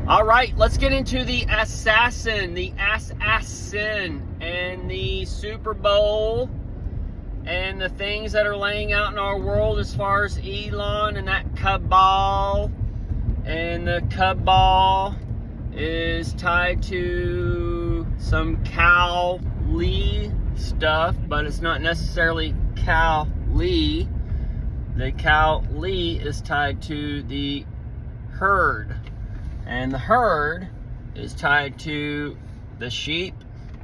All right, let's get into the assassin, and the Super Bowl and the things that are laying out in our world as far as Elon and that cabal. And the cabal is tied to some Cal Lee stuff, but it's not necessarily Cal Lee. The Cal Lee is tied to the herd. And the herd is tied to the sheep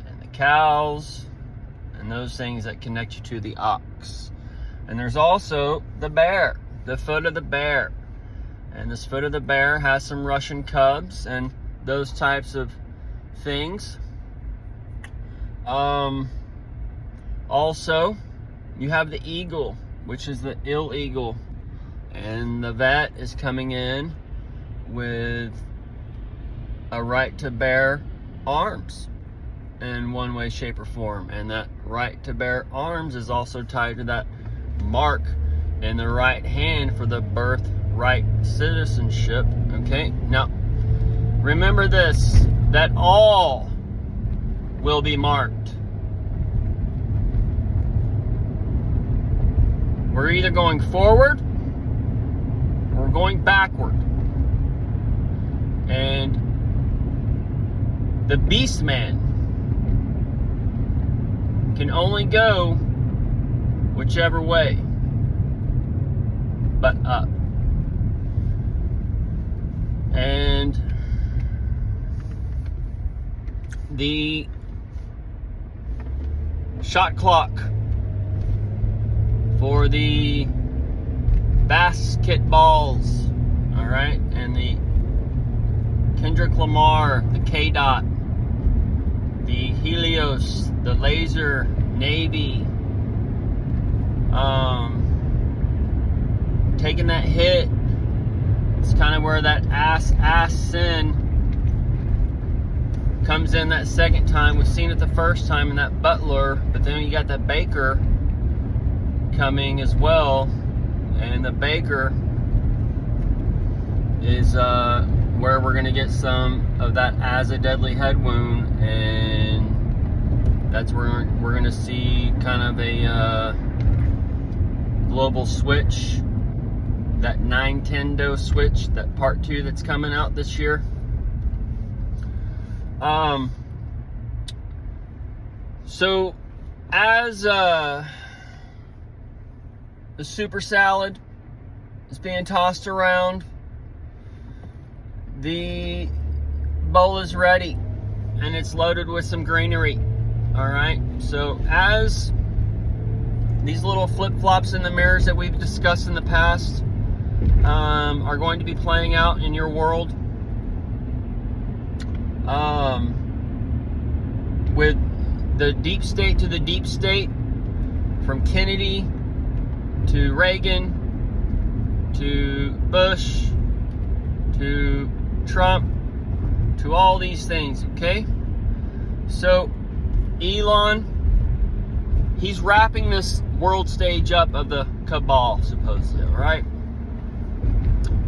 and the cows and those things that connect you to the ox. And there's also the bear, the foot of the bear. And this foot of the bear has some Russian cubs and those types of things. Also, you have the eagle, which is the ill eagle. And the vet is coming in with a right to bear arms in one way, shape, or form. And that right to bear arms is also tied to that mark in the right hand for the birthright citizenship. Okay, now remember this, that all will be marked. We're either going forward or going backward. And the beast man can only go whichever way but up. And the shot clock for the basketballs, all right, and the Kendrick Lamar, the K-Dot, the Helios, the Laser, Navy, taking that hit. It's kind of where that assassin comes in that second time. We've seen it the first time in that Butler, but then you got that Baker coming as well, and the Baker is where we're going to get some of that as a deadly head wound, and that's where we're going to see kind of a global switch, that Nintendo switch, that part 2 that's coming out this year. So as the super salad is being tossed around, the bowl is ready and it's loaded with some greenery. All right, so as these little flip-flops in the mirrors that we've discussed in the past are going to be playing out in your world, with the deep state to the deep state, from Kennedy to Reagan to Bush to Trump to all these things, okay? So Elon, he's wrapping this world stage up of the cabal, supposedly, right?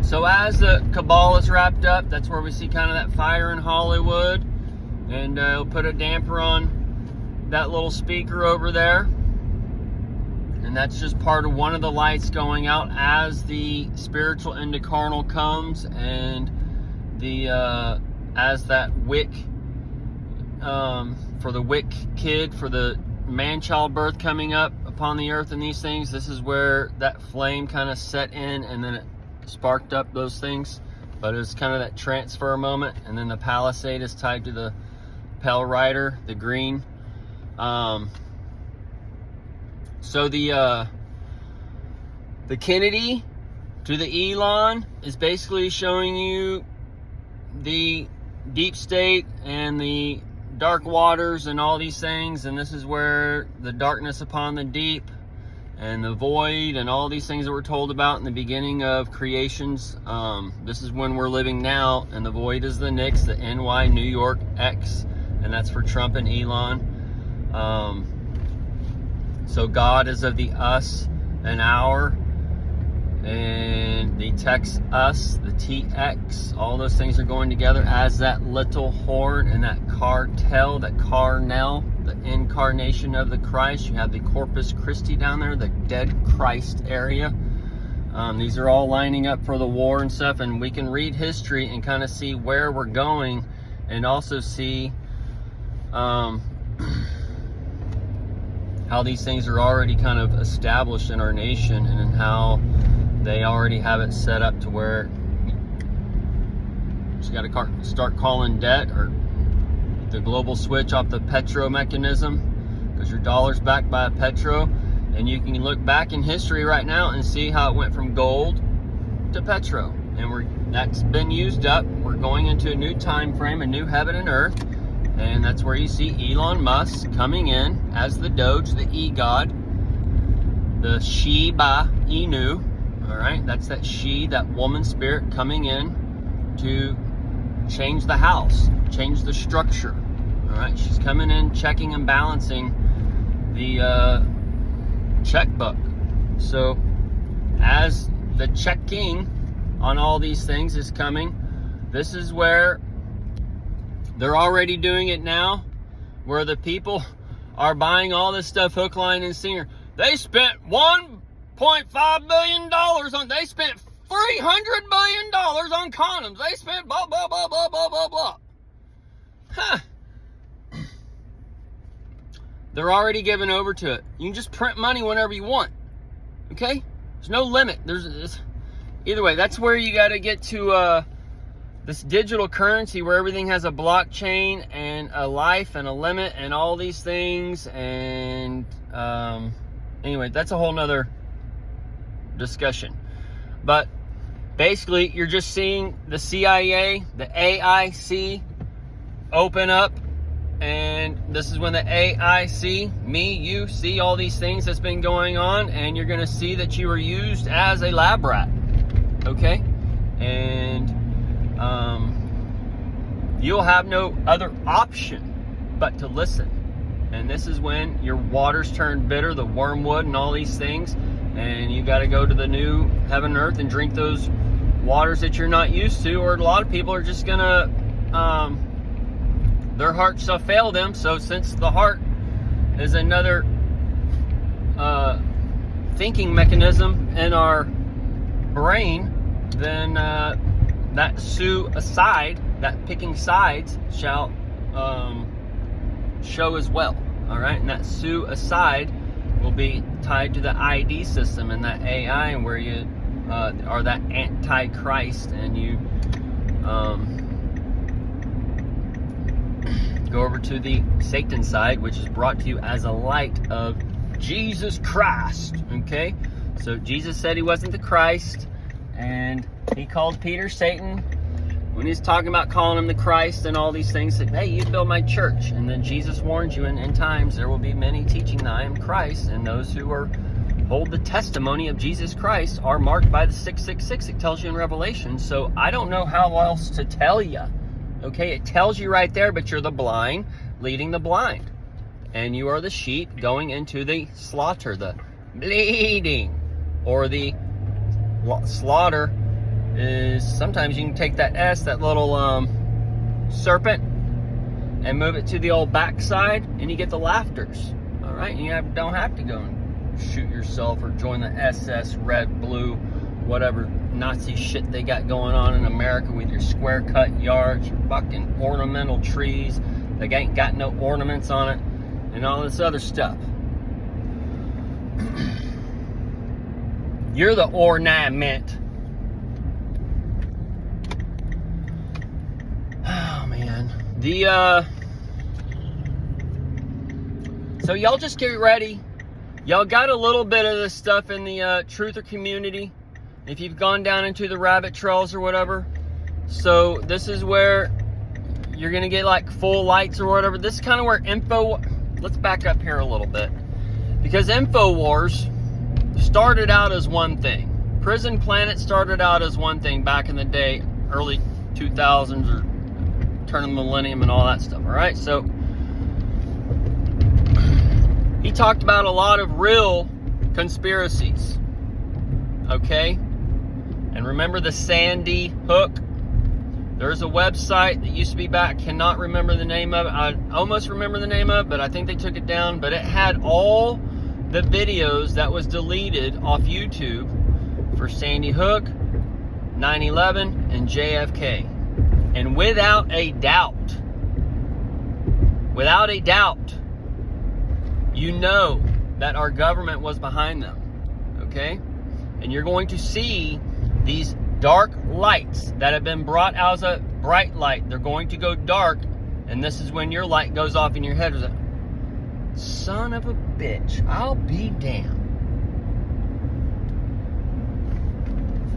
So as the cabal is wrapped up, that's where we see kind of that fire in Hollywood, and he'll put a damper on that little speaker over there, and that's just part of one of the lights going out as the spiritual into carnal comes, and the as that wick for the wick kid, for the man-child birth coming up upon the earth and these things, this is where that flame kind of set in, and then it sparked up those things. But it was kind of that transfer moment. And then the palisade is tied to the Pale Rider, the green. So the Kennedy to the Elon is basically showing you the deep state and the dark waters and all these things, and this is where the darkness upon the deep and the void and all these things that we're told about in the beginning of creations. This is when we're living now, and the void is the Knicks, the NY, New York, X, and that's for Trump and Elon. So God is of the us and our, and the text us, the TX, all those things are going together as that little horn and that cartel, that carnel, the incarnation of the Christ. You have the Corpus Christi down there, the dead Christ area. These are all lining up for the war and stuff, and we can read history and kind of see where we're going, and also see how these things are already kind of established in our nation, and how they already have it set up to where you just got to start calling debt, or the global switch off the petro mechanism, because your dollar's backed by a petro. And you can look back in history right now and see how it went from gold to petro, and that's been used up. We're going into a new time frame, a new heaven and earth, and that's where you see Elon Musk coming in as the Doge, the E-God, the Shiba Inu. All right, that's that she, that woman spirit coming in to change the house, change the structure. All right, she's coming in, checking and balancing the checkbook. So as the checking on all these things is coming, this is where they're already doing it now, where the people are buying all this stuff hook, line, and sinker. They spent $1.5 billion on, they spent $300 million on condoms. They spent blah, blah, blah, blah, blah, blah, blah. Huh. They're already given over to it. You can just print money whenever you want. Okay? There's no limit. Either way, that's where you got to get to this digital currency where everything has a blockchain and a life and a limit and all these things. And anyway, that's a whole nother discussion. But basically, you're just seeing the CIA, the AIC open up. And this is when the AIC, me, you, see all these things that's been going on, and you're going to see that you were used as a lab rat, okay? And you'll have no other option but to listen. And this is when your waters turn bitter, the wormwood and all these things, and you got to go to the new heaven and earth and drink those waters that you're not used to, or a lot of people are just going to... their heart shall fail them. So since the heart is another thinking mechanism in our brain, then that suicide, that picking sides, shall show as well. All right, and that suicide will be tied to the ID system and that AI, and where you are that antichrist, and you go over to the Satan side, which is brought to you as a light of Jesus Christ. Okay, so Jesus said he wasn't the Christ, and he called Peter Satan when he's talking about calling him the Christ and all these things. Said, hey, you build my church. And then Jesus warns you, in times there will be many teaching that I am Christ, and those who hold the testimony of Jesus Christ are marked by the 666. It tells you in Revelation. So I don't know how else to tell you. Okay, it tells you right there, but you're the blind leading the blind. And you are the sheep going into the slaughter, the bleeding. Or the slaughter is, sometimes you can take that S, that little serpent, and move it to the old backside, and you get the laughters. All right, you don't have to go and shoot yourself or join the SS, red, blue, whatever Nazi shit they got going on in America with your square cut yards, your fucking ornamental trees that ain't got no ornaments on it, and all this other stuff. You're the ornament. Oh man. So y'all just get ready. Y'all got a little bit of this stuff in the truther community, if you've gone down into the rabbit trails or whatever. So this is where you're gonna get like full lights or whatever. This is kind of where let's back up here a little bit, because InfoWars started out as one thing. Prison Planet started out as one thing back in the day, early 2000s or turn of the millennium and all that stuff. All right, so he talked about a lot of real conspiracies. Okay, And remember the Sandy Hook? There's a website that used to be back, cannot remember the name of it. I almost remember the name of it, but I think they took it down. But it had all the videos that was deleted off YouTube for Sandy Hook, 9/11, and JFK. And without a doubt, you know that our government was behind them, okay? And you're going to see these dark lights that have been brought out as a bright light. They're going to go dark, and this is when your light goes off in your head. Like, son of a bitch, I'll be damned.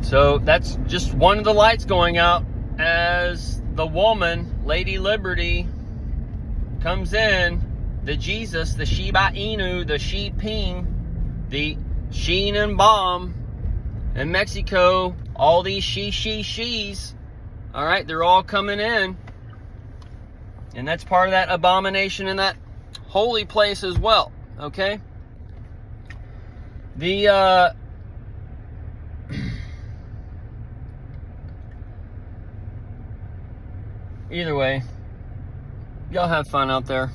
So that's just one of the lights going out as the woman, Lady Liberty, comes in. The Jesus, the Shiba Inu, the Xi Ping, the Sheen and Bomb in Mexico, all these she's, all right, they're all coming in. And that's part of that abomination in that holy place as well, okay? The, either way, y'all have fun out there.